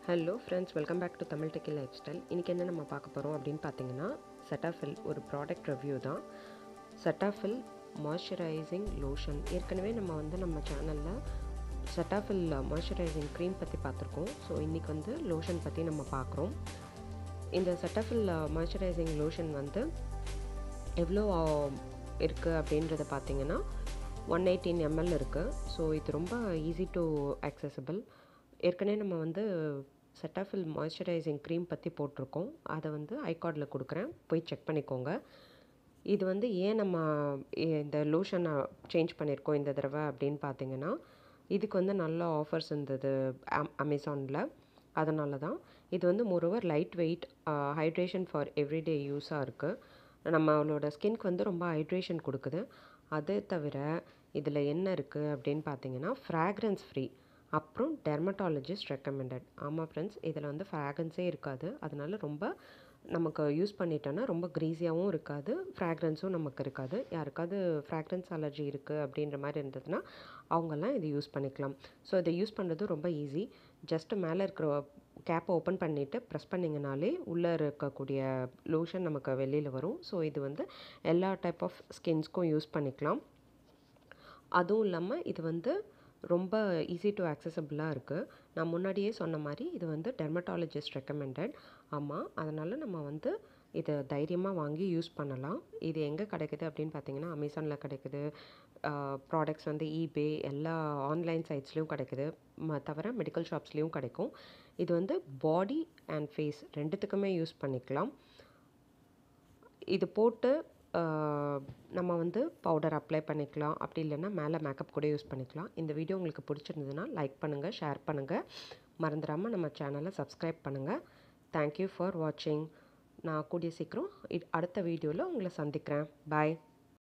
Hello friends, welcome back to TamilTechieLifestyle. இன்றைக்கி என்ன நம்ம பார்க்க போகிறோம் அப்படின்னு பார்த்தீங்கன்னா, Cetaphil ஒரு ப்ராடக்ட் ரிவ்யூ தான். Cetaphil moisturising lotion. ஏற்கனவே நம்ம சேனலில் Cetaphil மாய்ஸ்சரைசிங் க்ரீம் பற்றி பார்த்துருக்கோம். ஸோ இன்றைக்கி லோஷன் பற்றி நம்ம பார்க்குறோம். இந்த Cetaphil மாய்ஸ்சரைசிங் லோஷன் எவ்வளோ இருக்குது அப்படின்றத பார்த்தீங்கன்னா 118 ml இருக்குது. ஸோ இது ரொம்ப ஈஸி டு அக்சசபிள். ஏற்கனவே நம்ம Cetaphil மாய்ஸ்சரைசிங் க்ரீம் பற்றி போட்டிருக்கோம். அதை ஐகார்டில் கொடுக்குறேன், போய் செக் பண்ணிக்கோங்க. இது ஏன் நம்ம இந்த லோஷனை சேஞ்ச் பண்ணியிருக்கோம் இந்த தடவை அப்படின்னு பார்த்தீங்கன்னா, இதுக்கு நல்ல ஆஃபர்ஸ் இருந்தது அமேசானில். அதனால தான் இது moreover light weight, hydration for everyday யூஸாக இருக்குது. நம்மளோட ஸ்கின்க்கு ரொம்ப ஹைட்ரேஷன் கொடுக்குது. அதை தவிர இதில் என்ன இருக்குது அப்படின்னு பார்த்தீங்கன்னா, ஃப்ராக்ரன்ஸ் ஃப்ரீ, அப்புறம் டெர்மட்டாலஜிஸ்ட் ரெக்கமெண்டட். ஆமாம் ஃப்ரெண்ட்ஸ், இதில் ஃப்ராக்ரன்ஸே இருக்காது. அதனால ரொம்ப நமக்கு யூஸ் பண்ணிட்டோன்னா ரொம்ப க்ரீஸியாகவும் இருக்காது, ஃப்ராக்ரன்ஸும் நமக்கு இருக்காது. யாருக்காவது ஃப்ராக்ரன்ஸ் அலர்ஜி இருக்குது அப்படின்ற மாதிரி இருந்ததுன்னா அவங்கெல்லாம் இதை யூஸ் பண்ணிக்கலாம். ஸோ இதை யூஸ் பண்ணுறது ரொம்ப ஈஸி. ஜஸ்ட்டு மேலே இருக்கிற கேப்பை ஓப்பன் பண்ணிவிட்டு ப்ரெஸ் பண்ணிங்கனாலே உள்ளே இருக்கக்கூடிய லோஷன் நமக்கு வெளியில் வரும். ஸோ இது எல்லா டைப் ஆஃப் ஸ்கின்ஸ்க்கும் யூஸ் பண்ணிக்கலாம். அதுவும் இல்லாமல் இது ரொம்ப ஈஸி டு அக்சசபிளாக இருக்குது. நான் முன்னாடியே சொன்ன மாதிரி இது டெர்மட்டாலஜிஸ்ட் ரெக்கமெண்டட். ஆமாம், அதனால் நம்ம இதை தைரியமாக வாங்கி யூஸ் பண்ணலாம். இது எங்கே கிடைக்குது அப்படின்னு பார்த்தீங்கன்னா, அமேசானில் கிடைக்குது. ப்ராடக்ட்ஸ் eBay எல்லா ஆன்லைன் சைட்ஸ்லேயும் கிடைக்குது. தவிர மெடிக்கல் ஷாப்ஸ்லேயும் கிடைக்கும். இது பாடி அண்ட் ஃபேஸ் ரெண்டுத்துக்குமே யூஸ் பண்ணிக்கலாம். இது போட்டு நம்ம பவுடர் அப்ளை பண்ணிக்கலாம். அப்படி இல்லைன்னா மேலே மேக்கப் கூட யூஸ் பண்ணிக்கலாம். இந்த வீடியோ உங்களுக்கு பிடிச்சிருந்ததுன்னா லைக் பண்ணுங்கள், ஷேர் பண்ணுங்கள். மறந்துடாமல் நம்ம சேனலை சப்ஸ்கிரைப் பண்ணுங்கள். தேங்க்யூ ஃபார் வாட்சிங். நான் கூடிய சீக்கிரம் அடுத்த வீடியோவில் உங்களை சந்திக்கிறேன். பாய்.